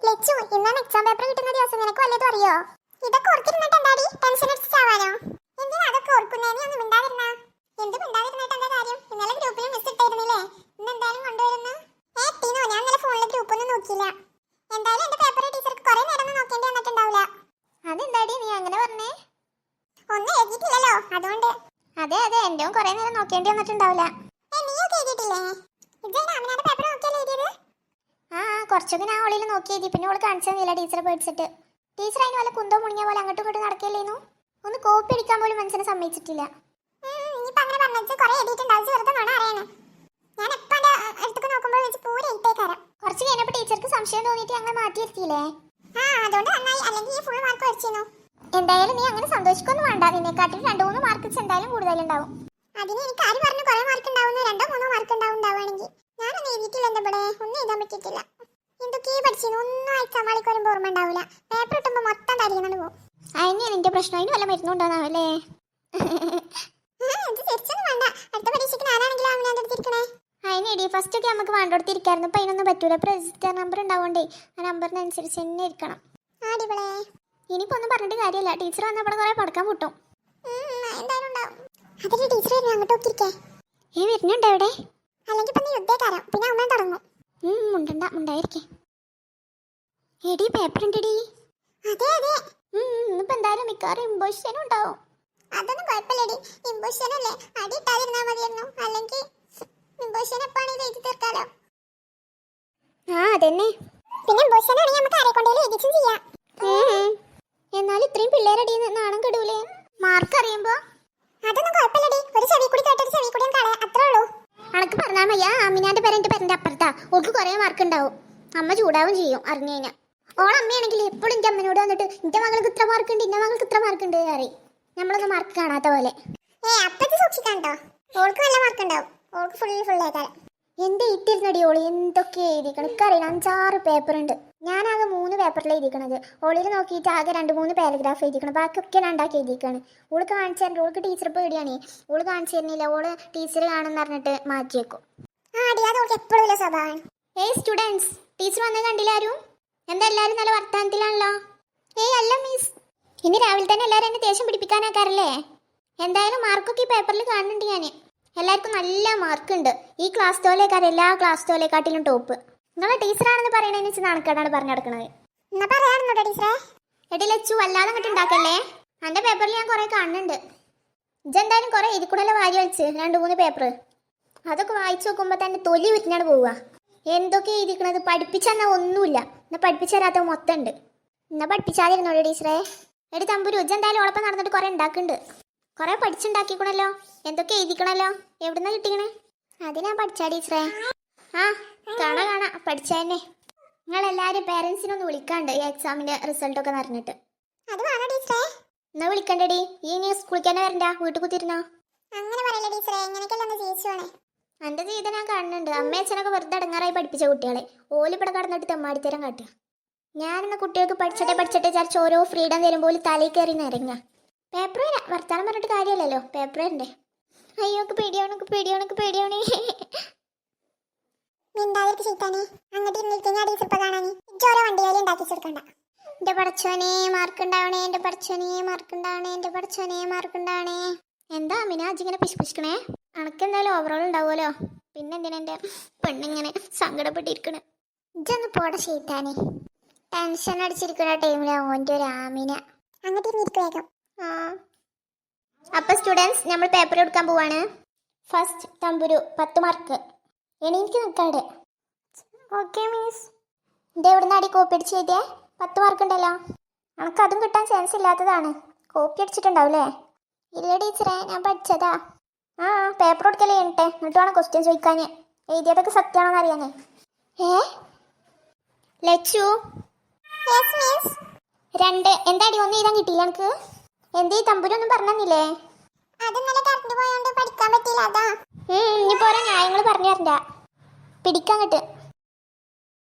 ലച്ചു, ഇന്നാണ് exam paper കിട്ടുന്ന ദിവസം. നിനക്ക് വല്ലതും അറിയോ? ഇതൊക്കെ ഓർത്തിരുന്നിട്ട് എന്താടി ടെൻഷൻ അടിച്ചാവാനോ? എന്തിനാ അതൊക്കെ ഓർക്കുന്നേ? നീ ഒന്നും മിണ്ടാതിരുന്ന. എന്ത് മിണ്ടാതിരുന്നിട്ട് എന്താ കാര്യം? ഇന്നലെ ഗ്രൂപ്പിൽ മിസ് ഇട്ടായിരുന്നില്ലേ? ഇന്ന് എന്തായാലും കൊണ്ടുവരുന്നു. ടീനോ, ഞാൻ ഇന്നലെ ഫോണിലെ ഗ്രൂപ്പ് ഒന്നും നോക്കിയില്ല. എന്തായാലും എന്റെ പേപ്പർ ടീച്ചർക്ക് കുറെ നേരം നോക്കേണ്ടി വന്നിട്ടുണ്ടാവില്ല. അതെന്താടി നീ അങ്ങനെ പറഞ്ഞേ? ഒന്നും എഴുതിയിട്ടില്ലല്ലോ, അതുകൊണ്ട്. അതെ അതെ, എന്റെയും കുറെ നേരം നോക്കേണ്ടി വന്നിട്ടുണ്ടാവില്ല. നീയൊക്കെ എഴുതിയിട്ടില്ലേ? ഇജാണ് അമിനാന്റെ പേപ്പർ നോക്കിയല്ലേ എഴുതിയത്? ആ, കുറച്ചൊക്കെ ഞാൻ ഓളിൽ നോക്കി എഴുതി. പിന്നെ ഓള് കാണിച്ചു തന്നില്ല ടീച്ചറെ പേടിച്ചിട്ട്. ടീച്ചർ അതിന് വല്ല കുന്തോ മുണിഞ്ഞ പോലെ അങ്ങോട്ടും ഇങ്ങോട്ടും നടക്കല്ലേന്നു. ഒന്ന് കോപ്പി അടിക്കാൻ പോലും മനസ്സിനെ സമ്മതിച്ചിട്ടില്ല. ഇനിയിപ്പോ അങ്ങനെ പറഞ്ഞു കുറെ എഴുതിയിട്ടുണ്ടാവും, വെറുതെ വേണം അറിയാനേ. ഞാൻ എപ്പോ എന്റെ അടുത്തൊക്കെ നോക്കുമ്പോൾ വെച്ച് പൂരെ ഇട്ടേക്കാരം. കുറച്ച് കഴിഞ്ഞപ്പോൾ ടീച്ചർക്ക് സംശയം തോന്നിയിട്ട് ഞങ്ങൾ മാറ്റിയിരുത്തിയില്ലേ? ആ, അതുകൊണ്ട് നന്നായി. അല്ലെങ്കിൽ ഈ ഫുൾ മാർക്ക് പഠിച്ചിരുന്നു. എന്തായാലും നീ അങ്ങനെ സന്തോഷിക്കൊന്നും വേണ്ട. നിന്നെക്കാട്ടിൽ 2-3 മാർക്ക് എന്തായാലും കൂടുതലുണ്ടാവും. അതിന് എനിക്ക് ആര് പറഞ്ഞു കുറെ മാർക്ക് ഉണ്ടാവുന്നു? 2-3 മാർക്ക് ഉണ്ടാവുകയാണെങ്കിൽ ഞാനൊന്നും എഴുതിയിട്ടില്ല. എന്താ ഇവിടെ ഒന്നും എഴുതാൻ പറ്റിയിട്ടില്ല. എന്തൊക്കെയോ പഠിച്ചിരുന്നു, ഒന്നും എക്സാം മാളിക്ക് വരുമ്പോൾ ഓർമ്മ ഉണ്ടാവില്ല. പേപ്പർ കിട്ടുമ്പോൾ മൊത്തം തരികണമെന്ന് പോകും. അതിന് നിന്റെ പ്രശ്നം. അതിന് വല്ല മരുന്നുണ്ടോന്നാവല്ലേ? ഇത് തിരിച്ചൊന്നും വേണ്ട. അടുത്ത പരീക്ഷയ്ക്ക് ഞാനാണെങ്കിലും അവനെ എടുത്തിരിക്കണേ. അതിനെടി ഫസ്റ്റ് ഒക്കെ നമുക്ക് വേണ്ടോടത്തിരിക്കായിരുന്നു. ഇപ്പം അതിനൊന്നും പറ്റൂല. ഇപ്പം രജിസ്റ്റർ നമ്പർ ഉണ്ടാവണ്ടേ, ആ നമ്പറിനനുസരിച്ച് തന്നെ ഇരിക്കണം. ആടികളെ, ഇനിയിപ്പോൾ ഒന്നും പറഞ്ഞിട്ട് കാര്യമില്ല. ടീച്ചർ വന്നപ്പോൾ കുറെ പടക്കാൻ പൊട്ടും. എന്തായാലും ഉണ്ടാവും. അതിന്റെ ടീച്ചർ വരുന്നു, അങ്ങോട്ട് നോക്കിയിരിക്കേ. വരുന്നുണ്ടോ എവിടെ? അല്ലെങ്കിൽ ഇപ്പം നീ യുദ്ധക്കാരം, പിന്നെ അമ്മ തുടങ്ങും. മുണ്ടണ്ട, മുണ്ടായിരിക്കേ. എടി പേപ്പർ ഉണ്ടെടി. അതെ അതെ. ഇന്നിപ്പോൾ എന്തായാലും മിക്കവാറും ഇമ്പോസിഷനും ഉണ്ടാവും. അതൊന്നും കുഴപ്പമില്ലടി, ഇമ്പോസിഷൻ അല്ലേ, അടി ഇട്ടാതിരുന്നാൽ മതിയായിരുന്നു. അല്ലെങ്കിൽ ഇമ്പോസിഷൻ എപ്പാണെങ്കിൽ എഴുതി തീർക്കാലോ. ആ അതന്നെ. പിന്നെ ഇമ്പോസിഷൻ ആണെങ്കിൽ നമുക്ക് ആരെ കൊണ്ടേലും എഴുതിച്ചും ചെയ്യാം. എന്നാൽ ഇത്രയും പിള്ളേരടി നാണം കെടൂലേ മാർക്ക് അറിയുമ്പോ? അതൊന്നും കുഴപ്പമില്ലടി, ഒരു ചെവി കൂടി കേട്ടൊരു ചെവി കൂടിയും കളയാ, അത്രേ ഉള്ളൂ. അനക്ക് പറഞ്ഞാൽ മയ്യ, അമ്മിനാന്റെ പേര് എന്റെ പേരന്റെ അപ്പുറത്താ. ഓൾക്ക് കുറെ മാർക്ക് ഉണ്ടാവും. അമ്മ ചൂടാവും ചെയ്യും അറിഞ്ഞു കഴിഞ്ഞാൽ. ഓളമ്മയാണെങ്കിൽ എപ്പോഴും എന്റെ അമ്മനോട് വന്നിട്ട് എന്റെ മകൾക്ക് ഇത്ര മാർക്ക് ഉണ്ട്, എന്റെ മകൾക്ക് ഇത്ര മാർക്ക് ഉണ്ട് അറിയും. നമ്മളൊന്നും മാർക്ക് കാണാത്ത പോലെ. അപ്പത്തെ സൂക്ഷിക്കാണ്ടോ, ഓൾക്ക് നല്ല മാർക്ക് ഉണ്ടാവും. ഓൾക്ക് ഫുൾ ആയിക്കാരം. എന്റെ ഇട്ടിരുന്നടി ഓളി എന്തൊക്കെ എഴുതിക്കണം എനിക്കറിയണം. 5-6 പേപ്പർ ഉണ്ട്. ഞാനാകെ 3 പേപ്പറിൽ എഴുതിക്കണത്. ഓളിൽ നോക്കിയിട്ട് ആകെ 2-3 പാരഗ്രാഫ് എഴുതിക്കണം. ബാക്കിയൊക്കെ രണ്ടാക്കി എഴുതിക്കാണ്. ഓള് കാണിച്ചു തരണ്ട. ഓൾക്ക് ടീച്ചർ പേടിയാണേ. ഓള് കാണിച്ചു തരുന്നില്ല. ഓള് ടീച്ചർ കാണുമെന്ന് പറഞ്ഞിട്ട് മാറ്റി വെക്കും. എപ്പോഴും സ്വഭാവം. സ്റ്റുഡൻസ്, ടീച്ചർ വന്നത് കണ്ടില്ല ആരും? എന്താ എല്ലാവരും നല്ല വർത്തമാനത്തിലാണല്ലോ? അല്ല മിസ്, ഇനി രാവിലെ തന്നെ എല്ലാവരും എന്നെ ദേഷ്യം പിടിപ്പിക്കാനാക്കാറല്ലേ? എന്തായാലും മാർക്കൊക്കെ ഈ പേപ്പറിൽ കാണുന്നുണ്ട് ഞാൻ. എല്ലാവർക്കും നല്ല മാർക്കുണ്ട്. ഈ ക്ലാസ് തോലേക്കാരും എല്ലാ ക്ലാസ് തോലേക്കാട്ടിലും ടോപ്പ്. നിങ്ങളെ ടീച്ചറാണെന്ന് പറയണതിന് വെച്ച് നാണക്കേടാണ് പറഞ്ഞു നടക്കുന്നത്. എടി ലച്ചു, അല്ലാതെ അങ്ങോട്ട് ഉണ്ടാക്കല്ലേ. എൻ്റെ പേപ്പറിൽ ഞാൻ കുറെ കാണുന്നുണ്ട്. ഇതെന്തായാലും കുറെ എഴുതിക്കൂടല്ലോ വാരി വലിച്ച് 2-3 പേപ്പർ. അതൊക്കെ വായിച്ചു നോക്കുമ്പോൾ തന്നെ തൊലി വിരിഞ്ഞാണ് പോവുക. എന്തൊക്കെ എഴുതിക്കണത്? പഠിപ്പിച്ചെന്നാൽ ഒന്നുമില്ല. എന്നാൽ പഠിപ്പിച്ചു തരാത്ത മൊത്തം ഉണ്ട്. എന്നാൽ പഠിപ്പിച്ചാതിരുന്നോളൂ ടീച്ചറേ. എടി തമ്പുരു, ഇതെന്തായാലും ഉളപ്പം നടന്നിട്ട് കുറെ ഉണ്ടാക്കുന്നുണ്ട്. കുറെ പഠിച്ചുണ്ടാക്കിക്കണല്ലോ. എന്തൊക്കെ എഴുതിക്കണല്ലോ. എവിടുന്ന കിട്ടിക്കണേ? അത് ഞാൻ പഠിച്ചാ ടീച്ചറേ. ആ, കാണാ പഠിച്ചതന്നെ. നിങ്ങളെല്ലാവരും പേരൻസിനൊന്ന് വിളിക്കാണ്ട് ഈ എക്സാമിന്റെ റിസൾട്ടൊക്കെ അറിഞ്ഞിട്ട്. അത് വേണോ ടീച്ചറേ? എന്നാ വിളിക്കണ്ടടി. ഈ ഇനി സ്കൂളിൽ തന്നെ വരണ്ട, വീട്ടിൽ കുത്തിരുന്നോ. അങ്ങനെ പറയല്ലേ ടീച്ചറേ, എങ്ങനെയൊക്കെ ജീവിച്ചു. എന്റെ ജീവിതം ഞാൻ കാണുന്നുണ്ട്. അമ്മയച്ഛനൊക്കെ വെറുതെ അടങ്ങാറായി പഠിപ്പിച്ച കുട്ടികളെ ഓലിപ്പടെ കടന്നിട്ട് തെമ്മാടിത്തരം കാട്ടുക. ഞാനെന്ന കുട്ടികൾക്ക് പഠിച്ചട്ടെ വിചാരിച്ച് ഓരോ ഫ്രീഡം തരുമ്പോൾ തലയിൽ കയറി നിരങ്ങ. പേപ്പർ വരാം, വർത്താനം പറഞ്ഞിട്ട് കാര്യമല്ലല്ലോ. പേപ്പർ വരണ്ടേ? അയ്യോ പേടിയാവണേ. എന്റെ പടച്ചോനെ മാർക്കുണ്ടാവണേ, എന്റെ പടച്ചോനെ മാർക്കുണ്ടാവണേ. എന്താ അമിനാജ് ഇങ്ങനെ പിശുപിശിക്കണേ? അനക്കെന്തായാലും ഓവറോൾ ഉണ്ടാവുമല്ലോ. പിന്നെ എന്തിനാ എന്റെ പെണ്ണിങ്ങനെ സങ്കടപ്പെട്ടിരിക്കണേ? ഇതൊന്ന് പോടെ ചെയ്താനേ. ടെൻഷൻ അടിച്ചിരിക്കുന്ന ടൈമിലാവും ഓൻ്റെ ഒരു ആമിന. അങ്ങോട്ട് ആ, അപ്പൊ സ്റ്റുഡൻസ്, നമ്മൾ പേപ്പർ എടുക്കാൻ പോവാണ്. ഫസ്റ്റ് തമ്പുരു 10 മാർക്ക്. എനിക്ക് നിൽക്കാടെ. Okay miss. എൻ്റെ എവിടെ നിന്നാടി കോപ്പി അടിച്ച് എഴുതിയേ? 10 മാർക്ക് ഉണ്ടല്ലോ. നമുക്ക് അതും കിട്ടാൻ ചാൻസ് ഇല്ലാത്തതാണ്. കോപ്പി അടിച്ചിട്ടുണ്ടാവില്ലേ? ഇല്ല ടീച്ചറെ, ഞാൻ പഠിച്ചതാ. ആ, പേപ്പർ കൊടുക്കലേ എന്നിട്ട് വേണം ക്വസ്റ്റ്യൻ ചോദിക്കാൻ. എഴുതിയതൊക്കെ സത്യമാണെന്ന് അറിയാനേ. ലച്ചു 2. എന്താടി 1 എഴുതാൻ കിട്ടിയില്ല എനിക്ക്? എന്തേ തമ്പുരൊന്നും പറഞ്ഞില്ലേ? ഇനി പോരാ ന്യായങ്ങൾ പറഞ്ഞു തരണ്ട. പിടിക്കാൻ കിട്ട്.